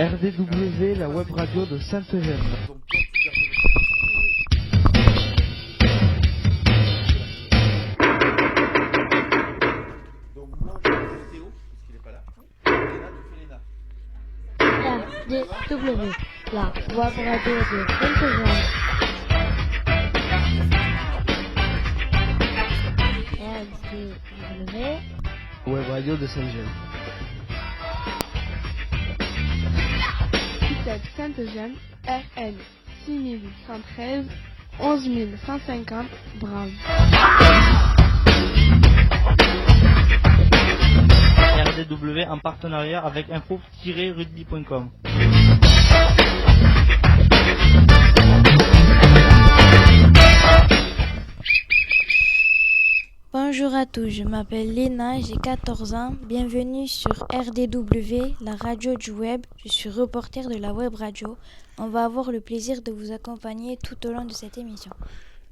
RDW, la web radio de Sainte-Eugène. RDW, la web radio de Sainte-Eugène. RDW, Web radio de Sainte-Eugène. ITEP Sainte-Eugène, RN 6113, 11150, Brave. RDW en partenariat avec info-rugby.com. Bonjour à tous, je m'appelle Léna, j'ai 14 ans. Bienvenue sur RDW, la radio du web. Je suis reporter de la web radio. On va avoir le plaisir de vous accompagner tout au long de cette émission.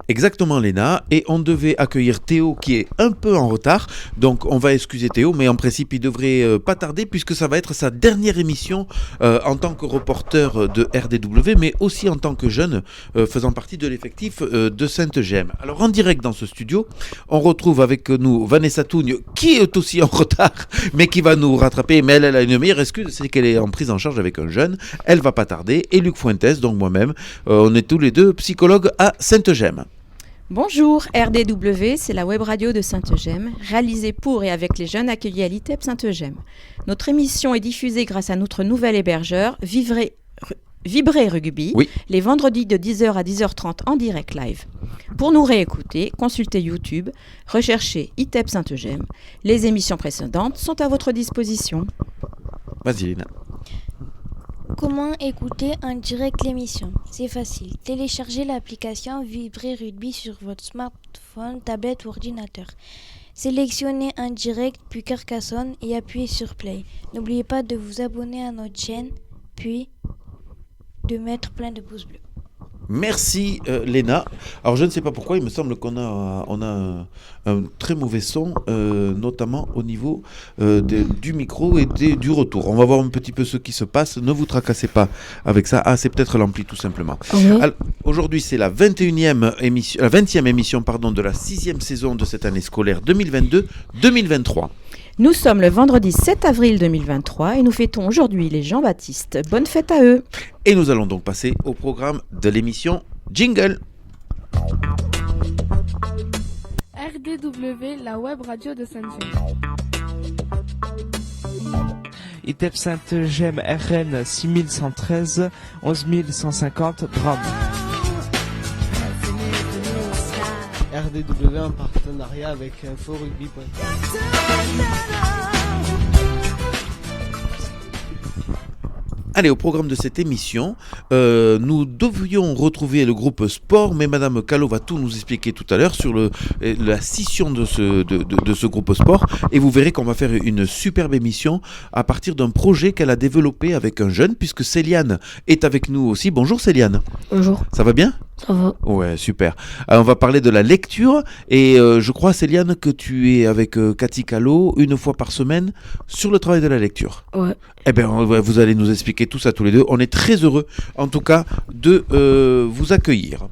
Exactement Léna, et on devait accueillir Théo qui est un peu en retard, donc on va excuser Théo, mais en principe il devrait pas tarder puisque ça va être sa dernière émission en tant que reporter de RDW, mais aussi en tant que jeune faisant partie de l'effectif de Sainte-Gemme. Alors en direct dans ce studio, on retrouve avec nous Vanessa Tougne qui est aussi en retard, mais qui va nous rattraper, mais elle a une meilleure excuse, c'est qu'elle est en prise en charge avec un jeune, elle va pas tarder, et Luc Fuentes, donc moi-même, on est tous les deux psychologues à Sainte-Gemme. Bonjour, RDW, c'est la web radio de Sainte-Gemme, réalisée pour et avec les jeunes accueillis à l'ITEP Sainte-Gemme. Notre émission est diffusée grâce à notre nouvel hébergeur, Vibrer Rugby, oui, les vendredis de 10h à 10h30 en direct live. Pour nous réécouter, consultez YouTube, recherchez ITEP Sainte-Gemme. Les émissions précédentes sont à votre disposition. Vas-y Lina. Comment écouter en direct l'émission? C'est facile. Téléchargez l'application Vibrer Rugby sur votre smartphone, tablette ou ordinateur. Sélectionnez en direct puis Carcassonne et appuyez sur Play. N'oubliez pas de vous abonner à notre chaîne, puis de mettre plein de pouces bleus. Merci Léna. Alors je ne sais pas pourquoi, il me semble qu'on a un très mauvais son, notamment au niveau du micro et du retour. On va voir un petit peu ce qui se passe. Ne vous tracassez pas avec ça. Ah, c'est peut-être l'ampli tout simplement. Alors, aujourd'hui, c'est la 20e émission de la 6e saison de cette année scolaire 2022-2023. Nous sommes le vendredi 7 avril 2023 et nous fêtons aujourd'hui les Jean-Baptiste. Bonne fête à eux. Et nous allons donc passer au programme de l'émission Jingle. RDW, la web radio de Sainte-Gemme. ITEP Sainte-Gemme, RN 6113, 11150, Drame. RDW en partenariat avec info-rugby.com. Allez, au programme de cette émission, nous devions retrouver le groupe sport, mais Madame Callot va tout nous expliquer tout à l'heure sur la scission de ce groupe sport, et vous verrez qu'on va faire une superbe émission à partir d'un projet qu'elle a développé avec un jeune, puisque Céliane est avec nous aussi. Bonjour Céliane. Bonjour. Ça va bien ? Ça va. Ouais, super. Alors, on va parler de la lecture, et je crois Céliane que tu es avec Cathy Callot une fois par semaine sur le travail de la lecture. Ouais. Eh bien, vous allez nous expliquer tout ça tous les deux. On est très heureux, en tout cas, de vous accueillir.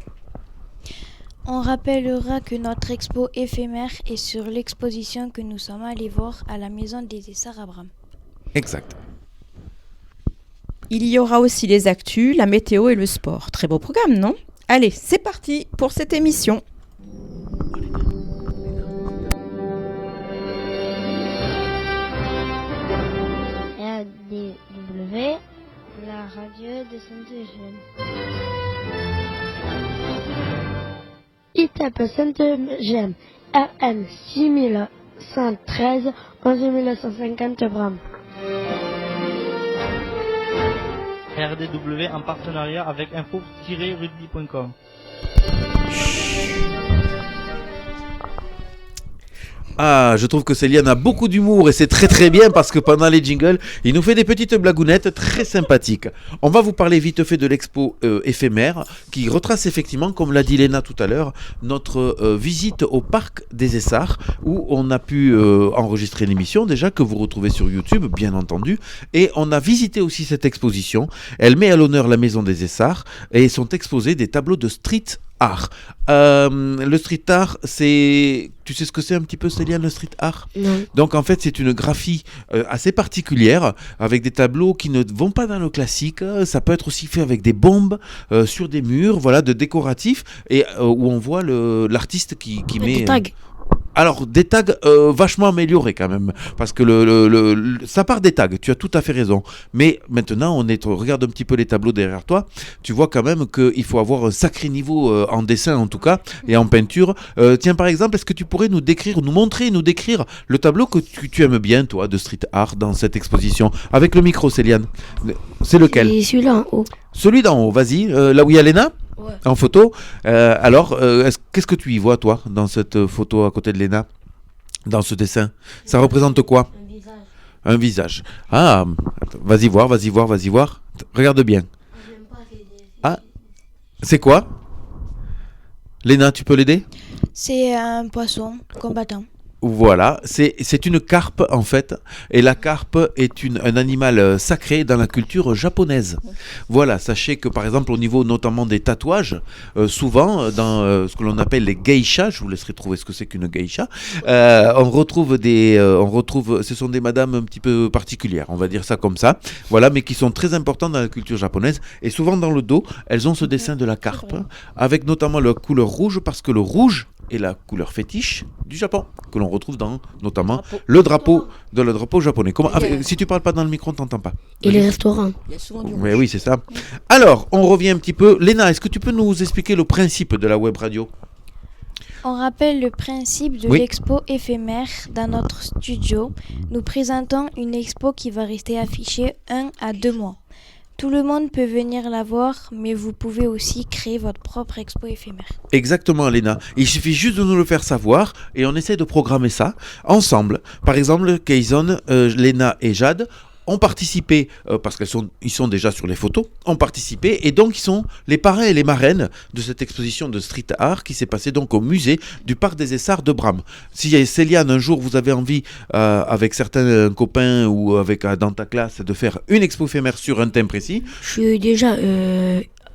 On rappellera que notre expo éphémère est sur l'exposition que nous sommes allés voir à la Maison des Essarts à Bram. Exact. Il y aura aussi les actus, la météo et le sport. Très beau programme, non ? Allez, c'est parti pour cette émission. RDW, la radio de Sainte-Eugène. ITEP Sainte-Gemme, RN 6113, 11150 Bram. RDW en partenariat avec info-rugby.com. Ah, je trouve que Céliane a beaucoup d'humour et c'est très très bien parce que pendant les jingles, il nous fait des petites blagounettes très sympathiques. On va vous parler vite fait de l'expo éphémère qui retrace effectivement, comme l'a dit Léna tout à l'heure, notre visite au parc des Essarts où on a pu enregistrer l'émission déjà que vous retrouvez sur YouTube, bien entendu. Et on a visité aussi cette exposition. Elle met à l'honneur la maison des Essarts et sont exposés des tableaux de street art. Le street art, c'est... Tu sais ce que c'est un petit peu, Céliane, le street art? Non. Donc en fait, c'est une graphie assez particulière avec des tableaux qui ne vont pas dans le classique. Ça peut être aussi fait avec des bombes sur des murs, voilà, de décoratifs et où on voit l'artiste qui met... Des tags. Alors, des tags vachement améliorés quand même, parce que ça part des tags, tu as tout à fait raison. Mais maintenant, regarde un petit peu les tableaux derrière toi, tu vois quand même qu'il faut avoir un sacré niveau en dessin en tout cas, et en peinture. Tiens, par exemple, est-ce que tu pourrais nous décrire le tableau que tu aimes bien, toi, de street art dans cette exposition? Avec le micro, Céliane. C'est lequel? Et celui-là en haut. Celui d'en haut, vas-y, là où il y a Léna? Ouais. En photo. Qu'est-ce que tu y vois, toi, dans cette photo à côté de Léna? Dans ce dessin? Ça représente quoi? Un visage. Un visage. Ah, vas-y voir. Regarde bien. Ah, c'est quoi? Léna, tu peux l'aider? C'est un poisson combattant. Voilà, c'est une carpe en fait, et la carpe est un animal sacré dans la culture japonaise. Voilà, sachez que par exemple au niveau notamment des tatouages, souvent dans ce que l'on appelle les geishas, je vous laisserai trouver ce que c'est qu'une geisha, on retrouve ce sont des madames un petit peu particulières, on va dire ça comme ça, voilà, mais qui sont très importantes dans la culture japonaise, et souvent dans le dos, elles ont ce dessin de la carpe, avec notamment la couleur rouge, parce que le rouge est la couleur fétiche du Japon, que l'on retrouve dans notamment le drapeau japonais. Si tu parles pas dans le micro, on t'entend pas. Et les restaurants. Il y a souvent du Mais oui, c'est ça. Alors, on revient un petit peu. Léna, est-ce que tu peux nous expliquer le principe de la web radio? On rappelle le principe de Oui. l'expo éphémère dans notre studio. Nous présentons une expo qui va rester affichée 1 à 2 mois. Tout le monde peut venir la voir, mais vous pouvez aussi créer votre propre expo éphémère. Exactement, Léna. Il suffit juste de nous le faire savoir et on essaie de programmer ça ensemble. Par exemple, Kayson, Léna et Jade ont participé, parce qu'ils sont déjà sur les photos, ont participé et donc ils sont les parrains et les marraines de cette exposition de street art qui s'est passée donc au musée du Parc des Essarts de Bram. Si Céliane, un jour vous avez envie, avec certains copains ou dans ta classe, de faire une expo éphémère sur un thème précis, Je suis déjà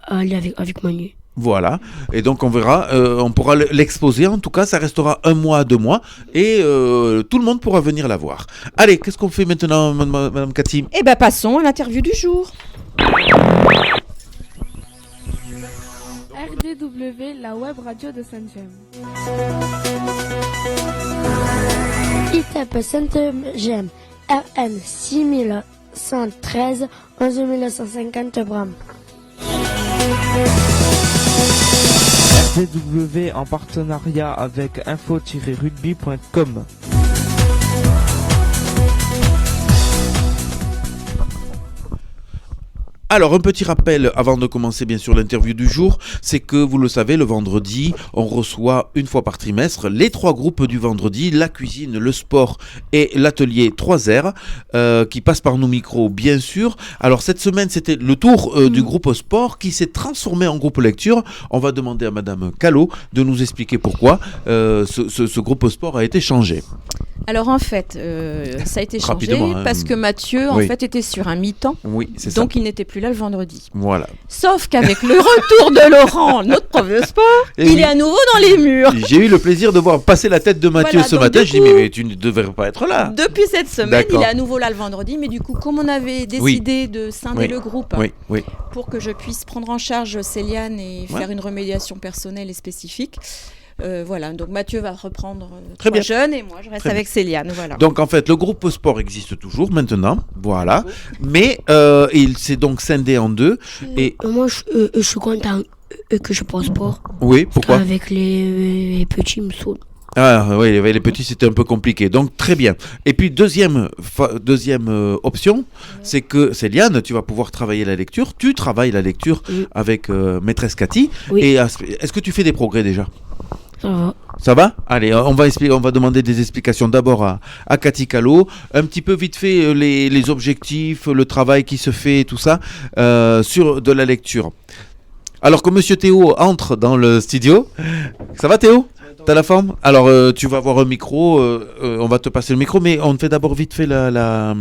allé avec Manu. voilà, et donc on verra, on pourra l'exposer, en tout cas ça restera 1 mois à 2 mois, et tout le monde pourra venir la voir. Allez, qu'est-ce qu'on fait maintenant, Madame Cathy? Eh bien, passons à l'interview du jour. RDW, la web radio de Saint-Gem. ITEP Saint-Gem, RN 6113, 11950 Bram. RDW en partenariat avec info-rugby.com. Alors, un petit rappel avant de commencer bien sûr l'interview du jour, c'est que vous le savez, le vendredi, on reçoit une fois par trimestre les 3 groupes du vendredi, la cuisine, le sport et l'atelier 3R, qui passent par nos micros bien sûr. Alors cette semaine, c'était le tour du groupe sport qui s'est transformé en groupe lecture. On va demander à Madame Callot de nous expliquer pourquoi ce groupe sport a été changé. Alors en fait, ça a été changé Rapidement, hein. parce que Mathieu en Oui. fait était sur un mi-temps, Oui, c'est ça. donc il n'était plus là le vendredi. Voilà. Sauf qu'avec le retour de Laurent, notre prof de sport, Et il oui. est à nouveau dans les murs. J'ai eu le plaisir de voir passer la tête de Mathieu Voilà, ce donc, matin. du Je dis coup- mais tu ne devrais pas être là. Depuis cette semaine, D'accord. il est à nouveau là le vendredi, mais du coup, comme on avait décidé de scinder Oui. le groupe Oui, oui. pour que je puisse prendre en charge Céliane et Ouais. faire une remédiation personnelle et spécifique, voilà, donc Mathieu va reprendre Très bien. jeune et moi je reste Très avec Céliane, voilà. Donc en fait, le groupe sport existe toujours maintenant, voilà. Mais il s'est donc scindé en 2. Et Moi, je suis content que je pense pas. oui, pourquoi? Avec les petits, ils me saoulent. Ah oui, les petits c'était un peu compliqué. Donc très bien. Et puis deuxième option, c'est que Céliane, tu vas pouvoir travailler la lecture. Tu travailles la lecture Oui. avec maîtresse Cathy. Oui. Et est-ce que tu fais des progrès déjà? Ça va. Ça va? Allez, on va demander des explications d'abord à Cathy Callot. Un petit peu vite fait les objectifs, le travail qui se fait, tout ça, sur de la lecture. Alors que Monsieur Théo entre dans le studio. Ça va Théo? T'as la forme? Alors tu vas avoir un micro, on va te passer le micro, mais on fait d'abord vite fait la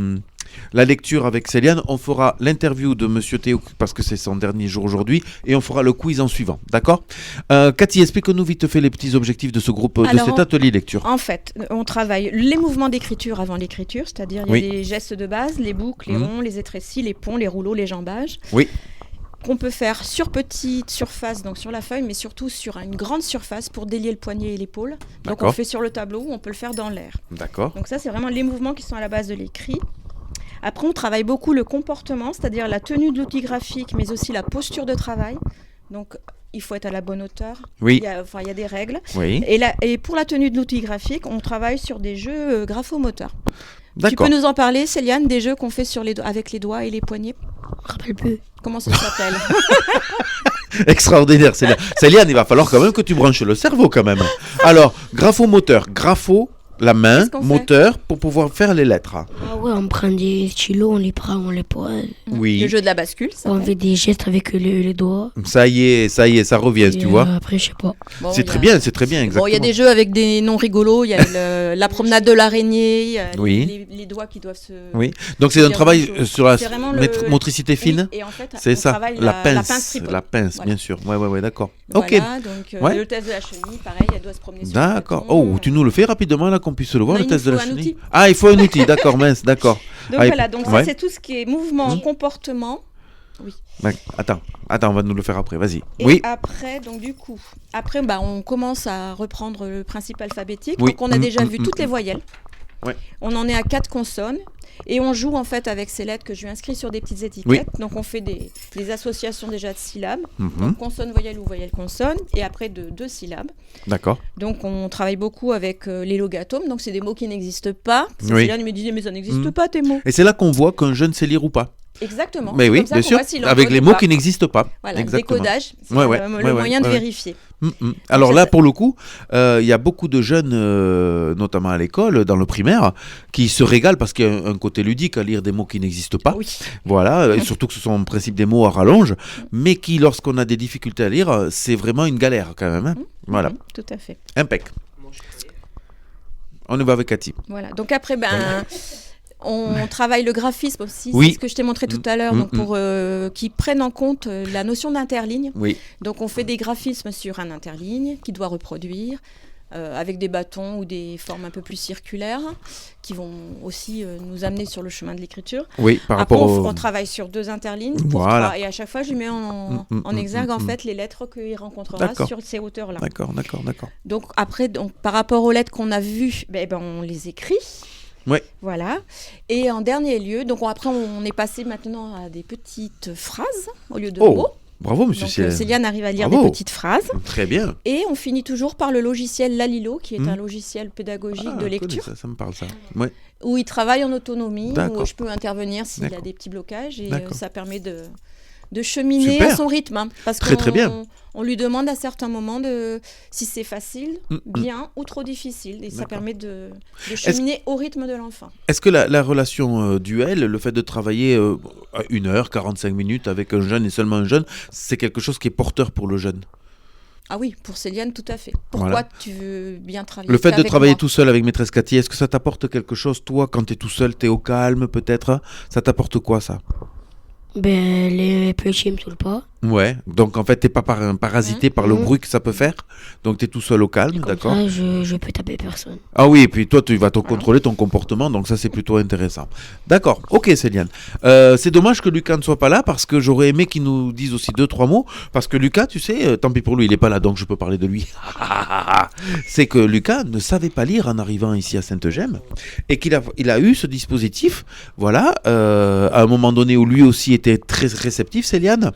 lecture avec Céliane. On fera l'interview de Monsieur Théo parce que c'est son dernier jour aujourd'hui et on fera le quiz en suivant, d'accord? Cathy, explique-nous vite fait les petits objectifs de ce groupe, de cet atelier lecture. En fait, on travaille les mouvements d'écriture avant l'écriture, c'est-à-dire il y a des gestes de base, les boucles, les ronds, les étrécis, les ponts, les rouleaux, les jambages. Oui. Qu'on peut faire sur petite surface, donc sur la feuille, mais surtout sur une grande surface pour délier le poignet et l'épaule. Donc on fait sur le tableau ou on peut le faire dans l'air. D'accord. Donc ça, c'est vraiment les mouvements qui sont à la base de l'écrit. Après, on travaille beaucoup le comportement, c'est-à-dire la tenue de l'outil graphique, mais aussi la posture de travail. Donc, il faut être à la bonne hauteur. Oui. Il y a des règles. Oui. Et pour la tenue de l'outil graphique, on travaille sur des jeux graphomoteurs. D'accord. Tu peux nous en parler, Céliane, des jeux qu'on fait avec les doigts et les poignets? Je me rappelle plus. Comment ça s'appelle? Extraordinaire, Céliane. Céliane, il va falloir quand même que tu branches le cerveau quand même. Alors, graphomoteur, la main, moteur, pour pouvoir faire les lettres. Ah ouais, on prend des stylos, on les prend, on les pose. Oui. Le jeu de la bascule, ça. On fait des gestes avec les doigts. Ça y est, ça revient, tu vois. Après, je sais pas. Bon, c'est très bien, exactement. Bon, il y a des jeux avec des noms rigolos, il y a la promenade de l'araignée, il y a les doigts qui doivent se... Oui, donc c'est un travail sur la motricité fine. Oui, et en fait, c'est ça, la pince, voilà. bien sûr. Ouais, d'accord. Voilà, ok. Donc le test de la chenille, pareil, elle doit se promener sur D'accord. le bâton. Tu nous le fais rapidement là qu'on puisse le voir, le test de la chenille. Outil. Ah, il faut un outil, d'accord, mince, d'accord. Donc voilà, donc ça c'est tout ce qui est mouvement, comportement. Oui. Attends, on va nous le faire après, vas-y. Et après, donc du coup, on commence à reprendre le principe alphabétique. Oui. Donc on a déjà vu toutes les voyelles. Ouais. On en est à 4 consonnes. Et on joue en fait avec ces lettres que je lui inscris sur des petites étiquettes. Oui. Donc on fait des associations déjà de syllabes. Donc consonne, voyelle ou voyelle, consonne. Et après de 2 syllabes. D'accord. Donc on travaille beaucoup avec les logatomes. Donc c'est des mots qui n'existent pas. Oui. Céliane me disait mais ça n'existe pas tes mots. Et c'est là qu'on voit qu'un jeune sait lire ou pas. Exactement. Mais oui, bien sûr, avec les mots qui n'existent pas. Voilà, le décodage, c'est le moyen de vérifier. Alors là, pour le coup, il y a beaucoup de jeunes, notamment à l'école, dans le primaire, qui se régalent parce qu'il y a un côté ludique à lire des mots qui n'existent pas. Oui. Voilà, et surtout que ce sont en principe des mots à rallonge, mais qui, lorsqu'on a des difficultés à lire, c'est vraiment une galère quand même. Hein. Voilà. Tout à fait. Impec. On y va avec Cathy. Voilà, donc après, on travaille le graphisme aussi, Oui. c'est ce que je t'ai montré tout à l'heure, donc pour qu'ils prennent en compte la notion d'interligne. Oui. Donc on fait des graphismes sur un interligne qui doit reproduire avec des bâtons ou des formes un peu plus circulaires qui vont aussi nous amener sur le chemin de l'écriture. Oui, par Après, rapport on travaille sur 2 interlignes Voilà. et à chaque fois je mets en exergue en fait les lettres qu'il rencontrera sur ces hauteurs-là. D'accord. Donc après, par rapport aux lettres qu'on a vues, on les écrit. Ouais. Voilà. Et en dernier lieu, donc après on est passé maintenant à des petites phrases au lieu de mots. Bravo, monsieur Donc, Céliane arrive à lire des petites phrases. Très bien. Et on finit toujours par le logiciel Lalilo, qui est un logiciel pédagogique de lecture. Ça me parle ça. Ouais. Où il travaille en autonomie, où je peux intervenir s'il a des petits blocages. Et ça permet de cheminer à son rythme. Hein, parce très bien. On lui demande à certains moments si c'est facile, bien ou trop difficile. Et ça permet de cheminer au rythme de l'enfant. Est-ce que la relation duel, le fait de travailler 1 heure, 45 minutes avec un jeune et seulement un jeune, c'est quelque chose qui est porteur pour le jeune? Ah oui, pour Céliane, tout à fait. Pourquoi tu veux bien travailler? Le fait de travailler tout seul avec maîtresse Cathy, est-ce que ça t'apporte quelque chose, toi, quand tu es tout seul, tu es au calme peut-être? Ça t'apporte quoi, ça? Les petits me saoulent pas. Ouais, donc en fait, t'es pas parasité par le bruit que ça peut faire. Donc t'es tout seul au calme, d'accord? Ça, je peux taper personne. Ah oui, et puis toi, tu vas te contrôler ton comportement, donc ça, c'est plutôt intéressant. D'accord, ok, Céliane. C'est dommage que Lucas ne soit pas là, parce que j'aurais aimé qu'il nous dise aussi 2-3 mots, parce que Lucas, tu sais, tant pis pour lui, il est pas là, donc je peux parler de lui. C'est que Lucas ne savait pas lire en arrivant ici à Sainte-Gemme, et qu'il a eu ce dispositif, voilà, à un moment donné où lui aussi était très réceptif, Céliane.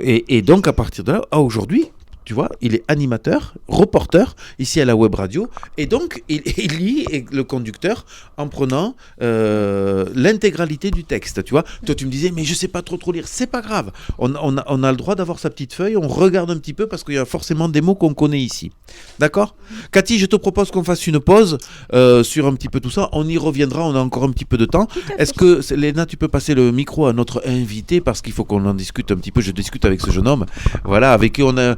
Et donc, à partir de là, aujourd'hui, tu vois, il est animateur, reporter ici à la web radio, et donc il lit le conducteur en prenant l'intégralité du texte, tu vois. Toi tu me disais mais je sais pas trop lire, c'est pas grave, on a le droit d'avoir sa petite feuille, on regarde un petit peu parce qu'il y a forcément des mots qu'on connaît ici, d'accord. Cathy, je te propose qu'on fasse une pause sur un petit peu tout ça, on y reviendra, on a encore un petit peu de temps. Est-ce que Léna, tu peux passer le micro à notre invité parce qu'il faut qu'on en discute un petit peu, je discute avec ce jeune homme, voilà, avec qui on a...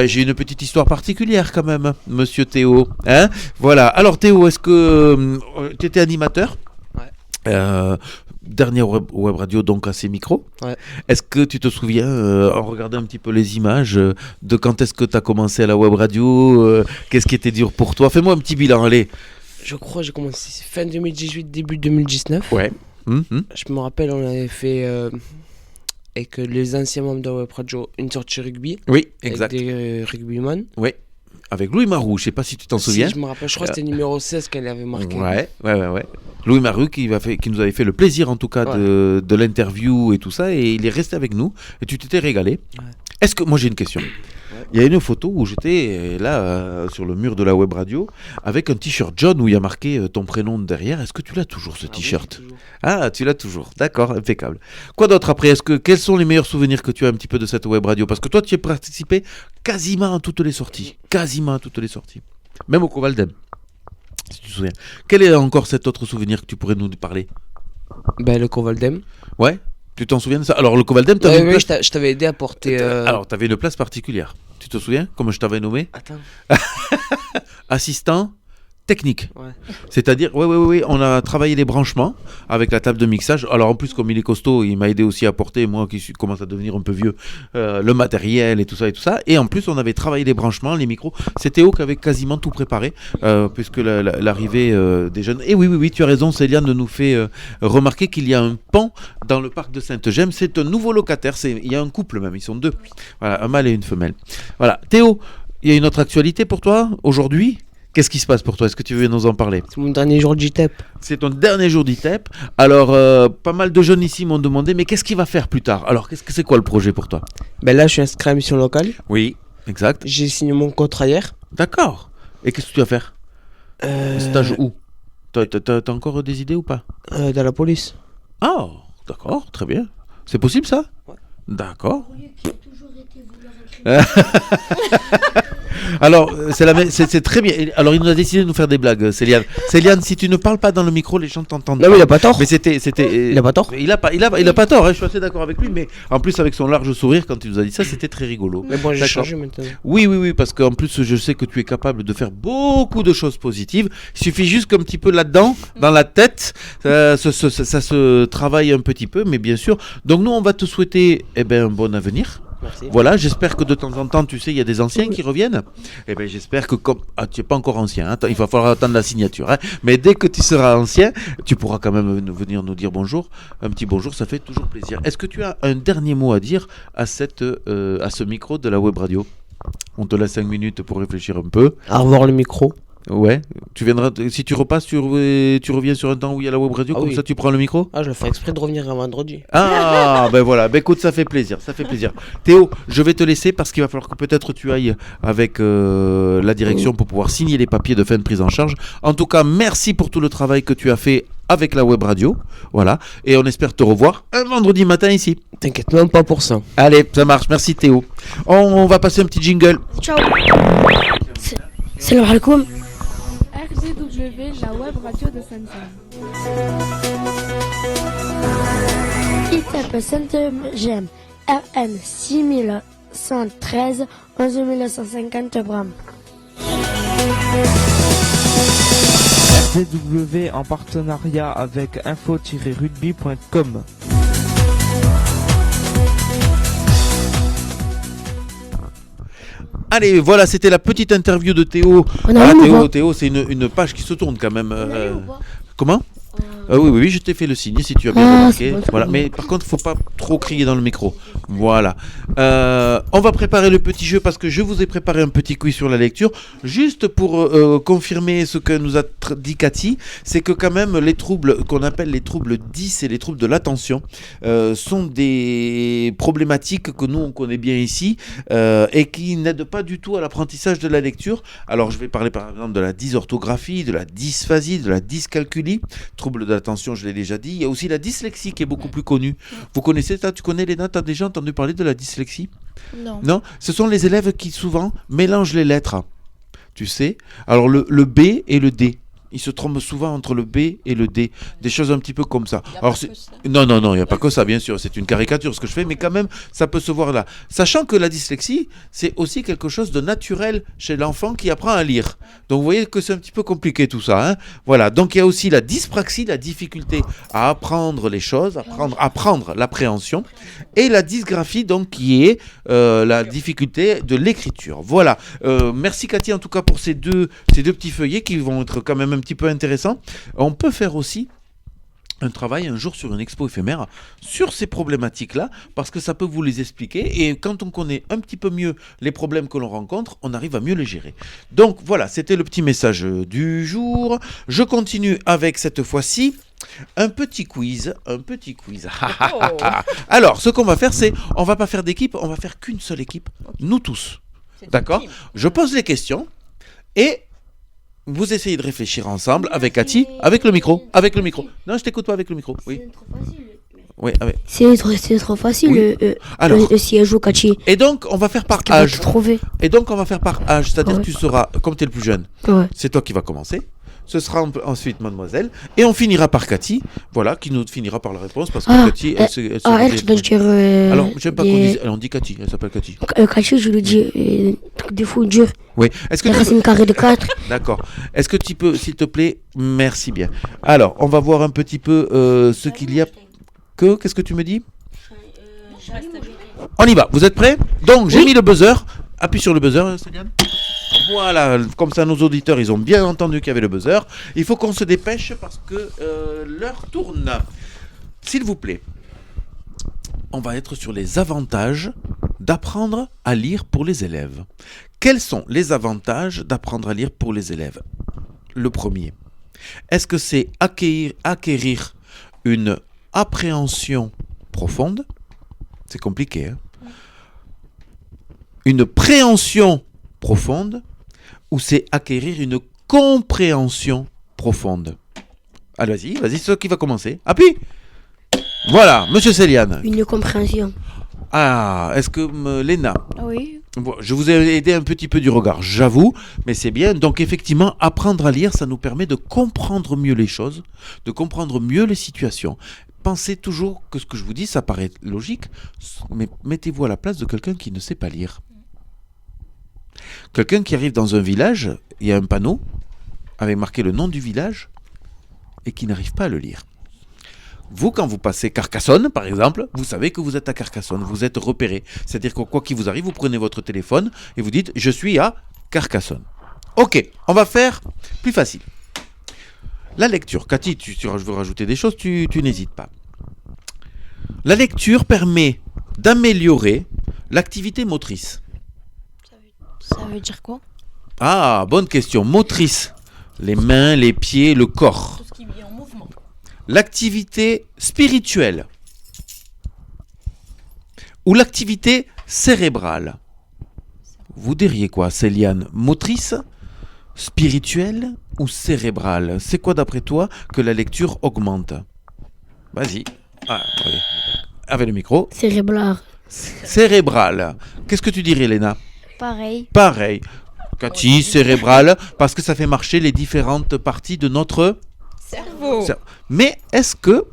j'ai une petite histoire particulière quand même, monsieur Théo. Hein, voilà. Alors Théo, est-ce que tu étais animateur ? Ouais. Dernière web radio donc à ces micros. Ouais. Est-ce que tu te souviens, en regardant un petit peu les images, de quand est-ce que tu as commencé à la web radio, qu'est-ce qui était dur pour toi ? Fais-moi un petit bilan, allez. Je crois que j'ai commencé fin 2018, début 2019. Ouais. Je me rappelle, on avait fait avec les anciens membres de la web radio une sortie rugby. Oui, exact. Avec des rugbyman. Oui. Avec Louis Marou, je sais pas si tu t'en souviens. Si, je me rappelle, je crois que c'était numéro 16 qu'elle avait marqué. Ouais. Louis Marou qui nous avait fait le plaisir en tout cas de l'interview et tout ça, et il est resté avec nous et tu t'étais régalé. Ouais. Est-ce que, moi j'ai une question. Il y a une photo où j'étais là sur le mur de la web radio avec un t-shirt jaune où il y a marqué ton prénom derrière. Est-ce que tu l'as toujours ce t-shirt ? Oui, Ah, tu l'as toujours. D'accord, impeccable. Quoi d'autre après ? Quels sont les meilleurs souvenirs que tu as un petit peu de cette web radio ? Parce que toi, tu as participé quasiment à toutes les sorties. Même au Covaldem, si tu te souviens. Quel est encore cet autre souvenir que tu pourrais nous parler ? Le Covaldem. Ouais. Tu t'en souviens de ça ? Alors, le Covaldem, je t'avais aidé à porter. Alors, tu avais une place particulière. Tu te souviens comment je t'avais nommé ? Attends. Assistant technique. Ouais. C'est-à-dire, oui, on a travaillé les branchements avec la table de mixage. Alors, en plus, comme il est costaud, il m'a aidé aussi à porter, moi qui commence à devenir un peu vieux, le matériel et tout ça. Et en plus, on avait travaillé les branchements, les micros. C'est Théo qui avait quasiment tout préparé, puisque l'arrivée des jeunes. Et oui, tu as raison, Céliane nous fait remarquer qu'il y a un pan dans le parc de Sainte-Gemme. C'est un nouveau locataire. Il y a un couple même, ils sont deux. Voilà, un mâle et une femelle. Voilà. Théo, il y a une autre actualité pour toi aujourd'hui ? Qu'est-ce qui se passe pour toi ? Est-ce que tu veux nous en parler ? C'est mon dernier jour d'ITEP. C'est ton dernier jour d'ITEP. Alors, pas mal de jeunes ici m'ont demandé, mais qu'est-ce qu'il va faire plus tard ? Alors, c'est quoi le projet pour toi ? Là, je suis inscrit à la mission locale. Oui, exact. J'ai signé mon contrat hier. D'accord. Et qu'est-ce que tu vas faire ? Stage où ? T'as encore des idées ou pas ? Dans la police. Ah, d'accord, très bien. C'est possible ça ? Ouais. D'accord. Alors, c'est très bien. Alors, il nous a décidé de nous faire des blagues, Céliane. Céliane, si tu ne parles pas dans le micro, les gens t'entendent. Non, mais il a pas tort. Mais c'était. Il a pas tort. Il a pas tort. Hein, je suis assez d'accord avec lui. Mais en plus, avec son large sourire, quand il nous a dit ça, c'était très rigolo. Mais bon, j'ai changé maintenant. Oui, parce qu'en plus, je sais que tu es capable de faire beaucoup de choses positives. Il suffit juste qu'un petit peu là-dedans, dans la tête, ça se travaille un petit peu, mais bien sûr. Donc nous, on va te souhaiter un bon avenir. Merci. Voilà, j'espère que de temps en temps, tu sais, il y a des anciens qui reviennent. J'espère que tu n'es pas encore ancien, hein, il va falloir attendre la signature. Hein, mais dès que tu seras ancien, tu pourras quand même venir nous dire bonjour. Un petit bonjour, ça fait toujours plaisir. Est-ce que tu as un dernier mot à dire à ce micro de la web radio ? On te laisse 5 minutes pour réfléchir un peu. Au revoir le micro. Ouais, tu viendras, si tu repasses, tu reviens sur un temps où il y a la web radio, comme ça tu prends le micro. Ah, je fais exprès de revenir un vendredi. Ah, voilà, écoute, ça fait plaisir. Théo, je vais te laisser parce qu'il va falloir que peut-être tu ailles avec la direction pour pouvoir signer les papiers de fin de prise en charge. En tout cas, merci pour tout le travail que tu as fait avec la web radio, voilà, et on espère te revoir un vendredi matin ici. T'inquiète même pas pour ça. Allez, ça marche, merci Théo. On va passer un petit jingle. Ciao. Salam alaikum. RDW, la web radio de Sainte-Gemme. ITEP Sainte-Gemme, RM 6113, 11150 Bram. RDW en partenariat avec info-rugby.com. Allez, voilà, c'était la petite interview de Théo. Théo, c'est une page qui se tourne quand même. Comment ? Oui, je t'ai fait le signe si tu as bien remarqué. Voilà. Mais par contre, il ne faut pas trop crier dans le micro. Voilà. On va préparer le petit jeu parce que je vous ai préparé un petit quiz sur la lecture. Juste pour confirmer ce que nous a dit Cathy, c'est que quand même les troubles qu'on appelle les troubles 10 et les troubles de l'attention sont des problématiques que nous on connaît bien ici et qui n'aident pas du tout à l'apprentissage de la lecture. Alors je vais parler par exemple de la dysorthographie, de la dysphasie, de la dyscalculie, trouble de l'attention, je l'ai déjà dit. Il y a aussi la dyslexie qui est beaucoup plus connue. Vous connaissez ça? Tu connais, Léna? Tu as déjà entendu parler de la dyslexie? Non. Non, ce sont les élèves qui souvent mélangent les lettres. Tu sais? Alors le B et le D. Ils se trompent souvent entre le B et le D. Des choses un petit peu comme ça. Alors, non, il n'y a pas que ça, bien sûr. C'est une caricature ce que je fais, mais quand même, ça peut se voir là. Sachant que la dyslexie, c'est aussi quelque chose de naturel chez l'enfant qui apprend à lire. Donc, vous voyez que c'est un petit peu compliqué tout ça. Hein, voilà. Donc, il y a aussi la dyspraxie, la difficulté à apprendre les choses, apprendre l'appréhension. Et la dysgraphie, donc, qui est la difficulté de l'écriture. Voilà. Merci Cathy, en tout cas, pour ces deux petits feuillets qui vont être quand même un petit peu intéressants. On peut faire aussi un travail un jour sur une expo éphémère sur ces problématiques-là, parce que ça peut vous les expliquer, et quand on connaît un petit peu mieux les problèmes que l'on rencontre, on arrive à mieux les gérer. Donc voilà, c'était le petit message du jour. Je continue avec cette fois-ci un petit quiz. Alors, ce qu'on va faire, c'est, on va pas faire d'équipe, on va faire qu'une seule équipe, nous tous. D'accord? Je pose les questions, et vous essayez de réfléchir ensemble avec Cathy, avec le micro. Non, je t'écoute pas avec le micro. Oui. Oui, avec... C'est trop facile. Alors, si elle joue Cathy. Et donc, on va faire par âge. C'est-à-dire que tu seras, comme tu es le plus jeune, c'est toi qui vas commencer. Ce sera ensuite mademoiselle. Et on finira par Cathy, voilà, qui nous finira par la réponse, parce que Cathy, elle tu dois dire... Alors, j'aime pas qu'on dise... On dit Cathy, elle s'appelle Cathy. Cathy, je lui dis truc de fou dur. Oui. Est-ce que la racine carrée de 4. D'accord. Est-ce que tu peux, s'il te plaît, merci bien. Alors, on va voir un petit peu ce qu'il y a... Qu'est-ce que tu me dis? On y va, vous êtes prêts? Donc, j'ai mis le buzzer. Appuie sur le buzzer, Céliane. Voilà, comme ça nos auditeurs, ils ont bien entendu qu'il y avait le buzzer. Il faut qu'on se dépêche parce que l'heure tourne. S'il vous plaît, on va être sur les avantages d'apprendre à lire pour les élèves. Quels sont les avantages d'apprendre à lire pour les élèves? Le premier, est-ce que c'est acquérir une appréhension profonde? C'est compliqué, hein? Une préhension profonde, ou c'est acquérir une compréhension profonde? Allez, vas-y, c'est toi qui va commencer. Appuie. Voilà, monsieur Céliane. Une compréhension. Ah, est-ce que Léna? Oui. Bon, je vous ai aidé un petit peu du regard, j'avoue, mais c'est bien. Donc effectivement, apprendre à lire, ça nous permet de comprendre mieux les choses, de comprendre mieux les situations. Pensez toujours que ce que je vous dis, ça paraît logique, mais mettez-vous à la place de quelqu'un qui ne sait pas lire. Quelqu'un qui arrive dans un village, il y a un panneau avec marqué le nom du village et qui n'arrive pas à le lire. Vous, quand vous passez Carcassonne, par exemple, vous savez que vous êtes à Carcassonne, vous êtes repéré. C'est-à-dire que quoi qu'il vous arrive, vous prenez votre téléphone et vous dites « Je suis à Carcassonne ». Ok, on va faire plus facile. La lecture. Cathy, je veux rajouter des choses, tu n'hésites pas. La lecture permet d'améliorer l'activité motrice. Ça veut dire quoi? Ah, bonne question. Motrice. Les mains, les pieds, le corps. Tout ce qui est en mouvement. L'activité spirituelle. Ou l'activité cérébrale. Vous diriez quoi, Céliane? Motrice, spirituelle ou cérébrale? C'est quoi d'après toi que la lecture augmente? Vas-y. Ah, oui. Avec le micro. Cérébral. Cérébrale. Qu'est-ce que tu dirais, Léna? Pareil. Cathy, cérébrale, parce que ça fait marcher les différentes parties de notre cerveau. Mais est-ce que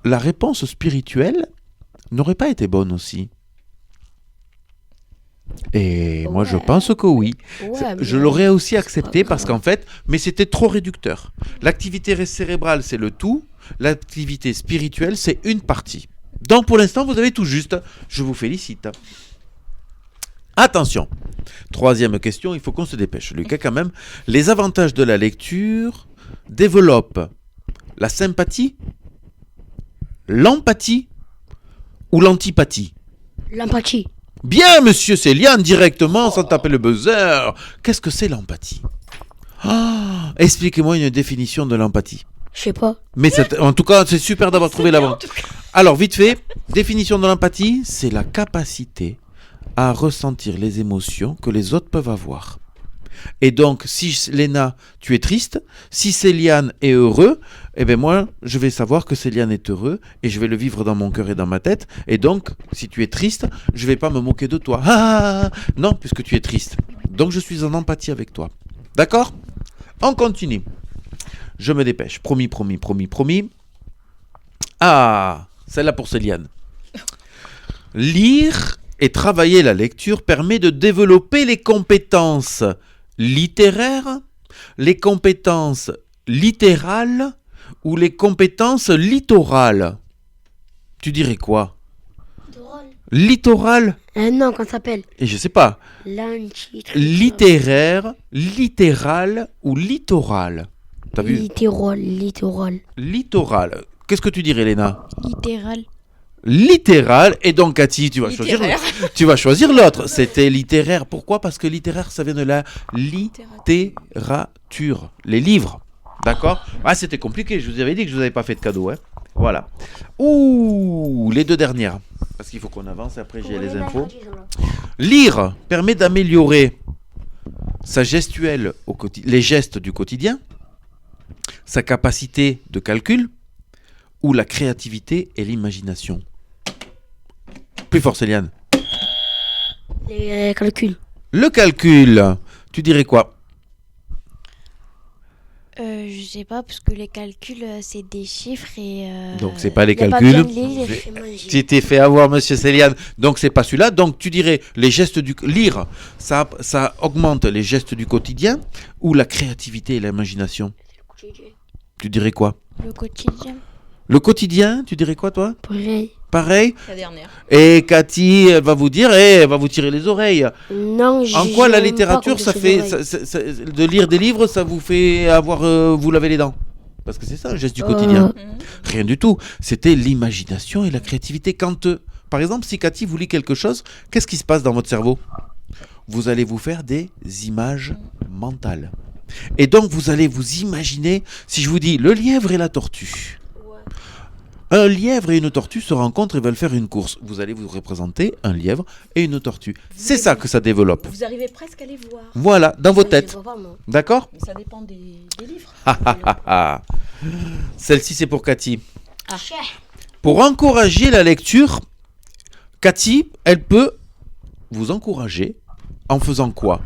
la réponse spirituelle n'aurait pas été bonne aussi? Et moi, je pense que oui. Je l'aurais aussi accepté parce qu'en fait, mais c'était trop réducteur. L'activité cérébrale, c'est le tout. L'activité spirituelle, c'est une partie. Donc, pour l'instant, vous avez tout juste. Je vous félicite. Attention, troisième question, il faut qu'on se dépêche. Lucas, quand même, les avantages de la lecture développent la sympathie, l'empathie ou l'antipathie? L'empathie. Bien, monsieur Céliane, directement, sans taper le buzzer. Qu'est-ce que c'est l'empathie? Expliquez-moi une définition de l'empathie. Je sais pas. Mais en tout cas, c'est super d'avoir trouvé la bonne. Alors, vite fait, définition de l'empathie, c'est la capacité à ressentir les émotions que les autres peuvent avoir. Et donc, si Léna, tu es triste, si Céliane est heureux, eh bien moi, je vais savoir que Céliane est heureux et je vais le vivre dans mon cœur et dans ma tête. Et donc, si tu es triste, je vais pas me moquer de toi. Non, puisque tu es triste. Donc, je suis en empathie avec toi. D'accord? On continue. Je me dépêche. Promis. Ah, celle-là pour Céliane. Lire et travailler la lecture permet de développer les compétences littéraires, les compétences littérales ou les compétences littorales. Tu dirais quoi? Littoral? Non, comment ça s'appelle? Et je sais pas. Littéraire, littéral ou littoral? T'as vu? Littoral. Littoral. Qu'est-ce que tu dirais, Léna? Littéral. Et donc, Cathy, tu vas choisir l'autre. C'était littéraire. Pourquoi? Parce que littéraire, ça vient de la littérature. Les livres. D'accord? Ah, c'était compliqué. Je vous avais dit que je vous avais pas fait de cadeau. Hein. Voilà. Ouh, les deux dernières. Parce qu'il faut qu'on avance. Après, j'ai les infos. Lire permet d'améliorer sa gestuelle les gestes du quotidien, sa capacité de calcul ou la créativité et l'imagination. Plus fort, Céliane. Les calculs. Le calcul, tu dirais quoi? Je sais pas, parce que les calculs, c'est des chiffres et... Donc, c'est pas les y a calculs. Pas besoin de les lire. Tu t'es fait avoir, monsieur Céliane. Donc, c'est pas celui-là. Donc, tu dirais les gestes du... Lire, ça augmente les gestes du quotidien ou la créativité et l'imagination? Tu dirais quoi? Le quotidien. Le quotidien, tu dirais quoi, toi? Pareil. La dernière. Et Cathy, elle va vous dire, elle va vous tirer les oreilles. Non, En quoi la littérature, de lire des livres, ça vous fait vous laver les dents? Parce que c'est ça, un geste du quotidien. Rien du tout. C'était l'imagination et la créativité. Quand, par exemple, si Cathy vous lit quelque chose, qu'est-ce qui se passe dans votre cerveau? Vous allez vous faire des images mentales. Et donc, vous allez vous imaginer, si je vous dis le lièvre et la tortue. Un lièvre et une tortue se rencontrent et veulent faire une course. Vous allez vous représenter un lièvre et une tortue. C'est ça que ça développe. Vous arrivez presque à les voir. Voilà, dans vos têtes. D'accord? Mais ça dépend des livres. Celle-ci, c'est pour Cathy. Pour encourager la lecture, Cathy, elle peut vous encourager en faisant quoi?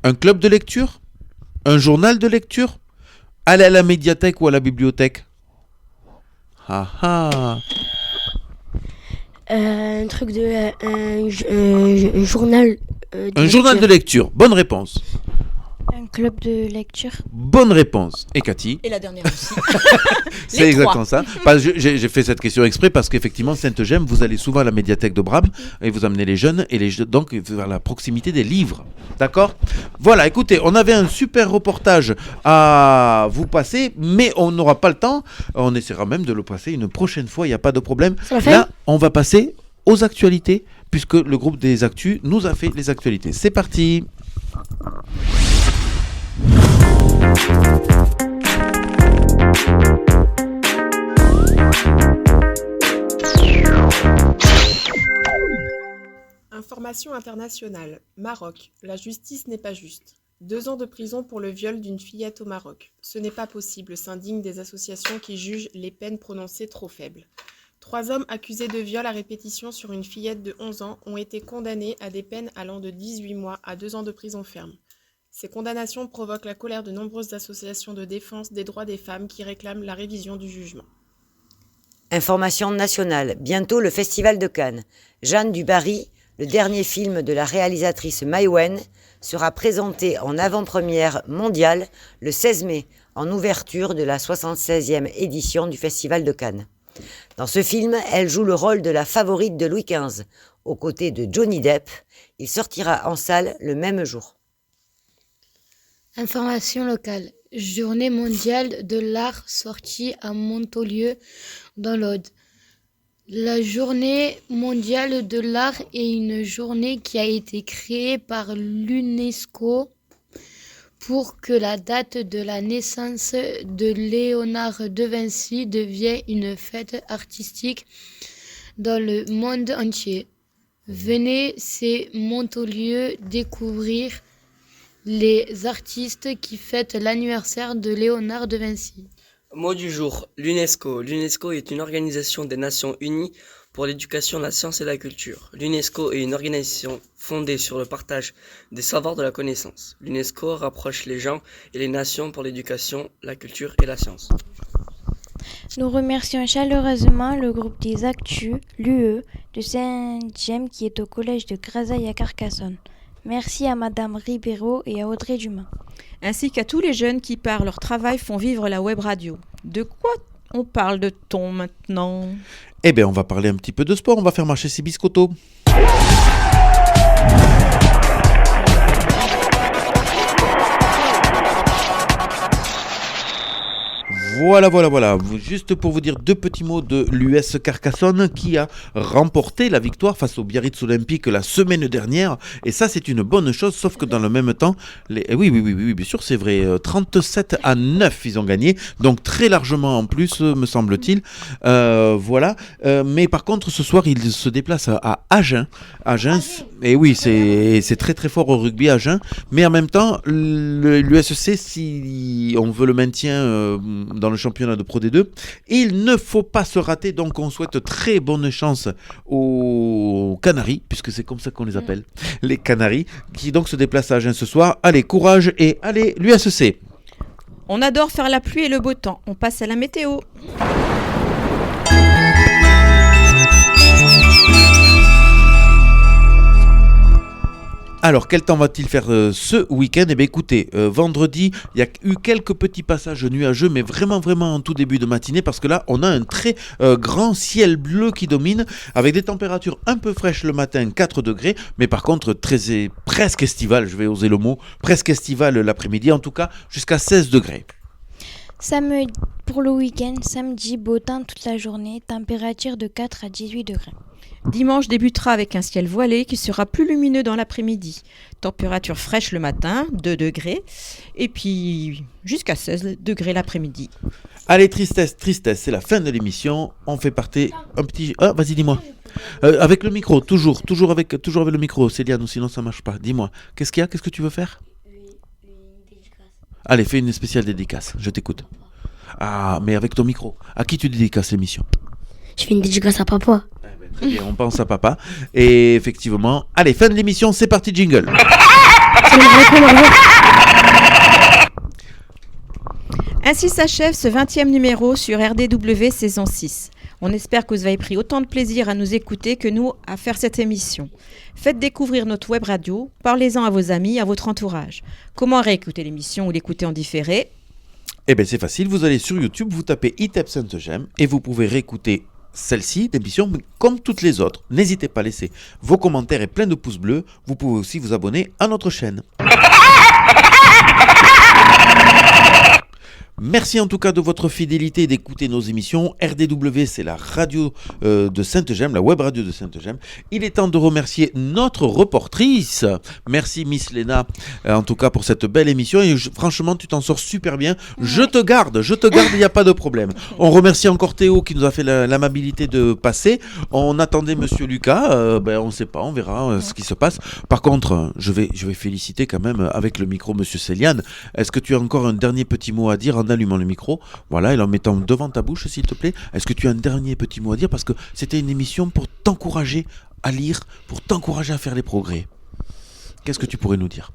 Un club de lecture? Un journal de lecture? Aller à la médiathèque ou à la bibliothèque? Un truc de... un journal... Un journal de lecture. Bonne réponse. Un club de lecture. Bonne réponse. Et Cathy? Et la dernière aussi. C'est exactement ça. J'ai fait cette question exprès parce qu'effectivement, Sainte-Gemme, vous allez souvent à la médiathèque de Bram et vous amenez les jeunes et donc vers la proximité des livres. D'accord? Voilà, écoutez, on avait un super reportage à vous passer, mais on n'aura pas le temps. On essaiera même de le passer une prochaine fois, il n'y a pas de problème. Là, on va passer aux actualités puisque le groupe des Actus nous a fait les actualités. C'est parti! Information internationale. Maroc. La justice n'est pas juste. 2 ans de prison pour le viol d'une fillette au Maroc. Ce n'est pas possible, s'indignent des associations qui jugent les peines prononcées trop faibles. 3 hommes accusés de viol à répétition sur une fillette de 11 ans ont été condamnés à des peines allant de 18 mois à 2 ans de prison ferme. Ces condamnations provoquent la colère de nombreuses associations de défense des droits des femmes qui réclament la révision du jugement. Information nationale. Bientôt le Festival de Cannes. Jeanne du Barry, le dernier film de la réalisatrice Maïwenn, sera présenté en avant-première mondiale le 16 mai, en ouverture de la 76e édition du Festival de Cannes. Dans ce film, elle joue le rôle de la favorite de Louis XV, aux côtés de Johnny Depp. Il sortira en salle le même jour. Information locale. Journée mondiale de l'art sortie à Montaulieu dans l'Aude. La journée mondiale de l'art est une journée qui a été créée par l'UNESCO pour que la date de la naissance de Léonard de Vinci devienne une fête artistique dans le monde entier. Venez, c'est Montolieu, découvrir les artistes qui fêtent l'anniversaire de Léonard de Vinci. Mot du jour, l'UNESCO. L'UNESCO est une organisation des Nations Unies pour l'éducation, la science et la culture. L'UNESCO est une organisation fondée sur le partage des savoirs de la connaissance. L'UNESCO rapproche les gens et les nations pour l'éducation, la culture et la science. Nous remercions chaleureusement le groupe des Actus, l'UE, de Saint-Gemme qui est au collège de Grazaille à Carcassonne. Merci à Madame Ribeiro et à Audrey Dumas. Ainsi qu'à tous les jeunes qui, par leur travail, font vivre la web radio. De quoi on parle de ton maintenant ? Eh bien, on va parler un petit peu de sport. On va faire marcher ces biscottos. Voilà. Juste pour vous dire deux petits mots de l'US Carcassonne qui a remporté la victoire face au Biarritz Olympique la semaine dernière. Et ça, c'est une bonne chose, sauf que dans le même temps, oui, bien sûr, c'est vrai, 37-9, ils ont gagné. Donc très largement en plus, me semble-t-il. Voilà. Mais par contre, ce soir, ils se déplacent à Agen. Et oui, c'est très très fort au rugby à Agen. Mais en même temps, l'USC, si on veut le maintien dans le championnat de Pro D2, il ne faut pas se rater, donc on souhaite très bonne chance aux Canaries, puisque c'est comme ça qu'on les appelle, les Canaries, qui donc se déplacent à Agen ce soir. Allez, courage et allez l'USC. On adore faire la pluie et le beau temps, on passe à la météo. Alors, quel temps va-t-il faire ce week-end ? Eh bien, écoutez, vendredi, il y a eu quelques petits passages nuageux, mais vraiment en tout début de matinée, parce que là, on a un très grand ciel bleu qui domine, avec des températures un peu fraîches le matin, 4 degrés, mais par contre, presque estival, je vais oser le mot, presque estival l'après-midi, en tout cas, jusqu'à 16 degrés. Pour le week-end, samedi, beau temps toute la journée, température de 4 à 18 degrés. Dimanche débutera avec un ciel voilé qui sera plus lumineux dans l'après-midi. Température fraîche le matin, 2 degrés, et puis jusqu'à 16 degrés l'après-midi. Allez, tristesse, c'est la fin de l'émission. On fait partir un petit... Ah, vas-y, dis-moi. Avec le micro, toujours avec le micro, Céliane, sinon ça marche pas. Dis-moi, qu'est-ce qu'il y a ? Qu'est-ce que tu veux faire ? Une dédicace. Allez, fais une spéciale dédicace, je t'écoute. Ah, mais avec ton micro. À qui tu dédicaces l'émission ? Je fais une dédicace à papa. Très bien, on pense à papa. Et effectivement, allez, fin de l'émission, c'est parti, jingle. Ainsi s'achève ce 20e numéro sur RDW saison 6. On espère que vous avez pris autant de plaisir à nous écouter que nous à faire cette émission. Faites découvrir notre web radio, parlez-en à vos amis, à votre entourage. Comment réécouter l'émission ou l'écouter en différé ? Eh bien, c'est facile, vous allez sur YouTube, vous tapez ITEP Sainte-Gemme et vous pouvez réécouter celle-ci, d'émission, comme toutes les autres. N'hésitez pas à laisser vos commentaires et plein de pouces bleus. Vous pouvez aussi vous abonner à notre chaîne. Merci en tout cas de votre fidélité et d'écouter nos émissions. RDW, c'est la radio de Sainte-Gemme, la web radio de Sainte-Gemme. Il est temps de remercier notre reportrice. Merci Miss Léna, en tout cas pour cette belle émission. Et franchement, tu t'en sors super bien. Je te garde, il n'y a pas de problème. On remercie encore Théo qui nous a fait l'amabilité de passer. On attendait Monsieur Lucas. On ne sait pas, on verra ce qui se passe. Par contre, je vais féliciter quand même avec le micro Monsieur Céliane. Est-ce que tu as encore un dernier petit mot à dire en allumant le micro, voilà, et en mettant devant ta bouche, s'il te plaît? Est-ce que tu as un dernier petit mot à dire? Parce que c'était une émission pour t'encourager à lire, pour t'encourager à faire les progrès. Qu'est-ce que tu pourrais nous dire?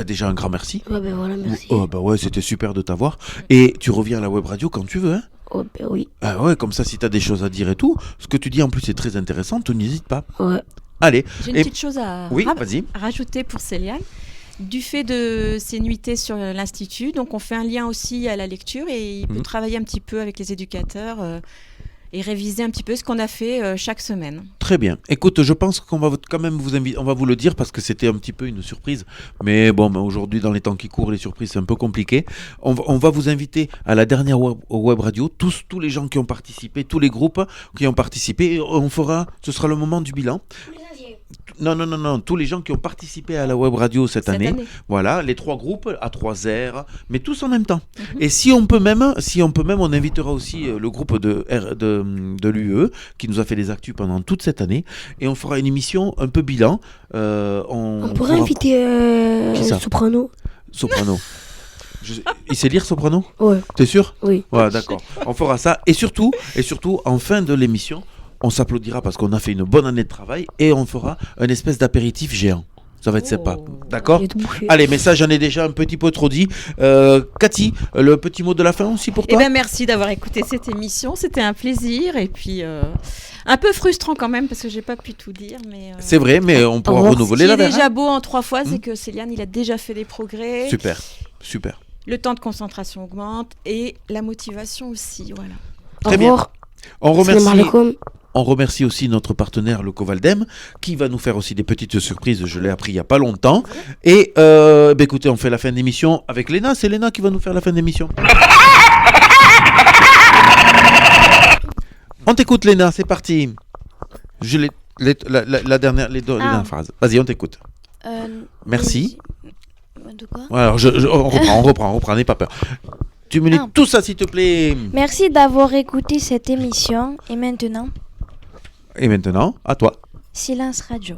Déjà un grand merci. Ouais, voilà, merci. Ouais, c'était super de t'avoir. Et tu reviens à la web radio quand tu veux, hein? Oui. Ouais, comme ça, si tu as des choses à dire et tout, ce que tu dis en plus est très intéressant, n'hésite pas. Ouais. Allez. J'ai une petite chose à rajouter pour Céliane. Du fait de ses nuitées sur l'Institut, donc on fait un lien aussi à la lecture et il peut travailler un petit peu avec les éducateurs. et réviser un petit peu ce qu'on a fait chaque semaine. Très bien. Écoute, je pense qu'on va quand même vous inviter, on va vous le dire parce que c'était un petit peu une surprise. Mais bon, aujourd'hui, dans les temps qui courent, les surprises, c'est un peu compliqué. On va vous inviter à la dernière web radio, tous les gens qui ont participé, tous les groupes qui ont participé. Ce sera le moment du bilan. Non, tous les gens qui ont participé à la web radio cette année. Voilà, les 3 groupes à 3 R, mais tous en même temps. Et si on peut même, on invitera aussi le groupe de l'UE qui nous a fait les actus pendant toute cette année, et on fera une émission un peu bilan. On pourrait inviter Soprano. Il sait lire Soprano ? Ouais. T'es sûr ? Oui. Ouais, d'accord. On fera ça, et surtout, en fin de l'émission, on s'applaudira parce qu'on a fait une bonne année de travail et on fera un espèce d'apéritif géant. Ça va être sympa. D'accord ? Allez, mais ça, j'en ai déjà un petit peu trop dit. Cathy, le petit mot de la fin aussi pour toi ? Merci d'avoir écouté cette émission. C'était un plaisir. Et puis, un peu frustrant quand même parce que j'ai pas pu tout dire. Mais, c'est vrai, mais on pourra renouveler la verre. Ce qui est déjà beau en 3 fois, c'est que Céliane, il a déjà fait des progrès. Super. Le temps de concentration augmente et la motivation aussi. Voilà. Très bien. On remercie aussi notre partenaire le Covaldem qui va nous faire aussi des petites surprises, je l'ai appris il n'y a pas longtemps. Et écoutez, on fait la fin d'émission avec Léna, c'est Léna qui va nous faire la fin d'émission. On t'écoute Léna, c'est parti. La dernière phrase. Vas-y, on t'écoute. Merci. De quoi ? Alors on reprend, n'aie pas peur. Tu me lis tout ça s'il te plaît. Merci d'avoir écouté cette émission et maintenant, à toi. Silence Radio.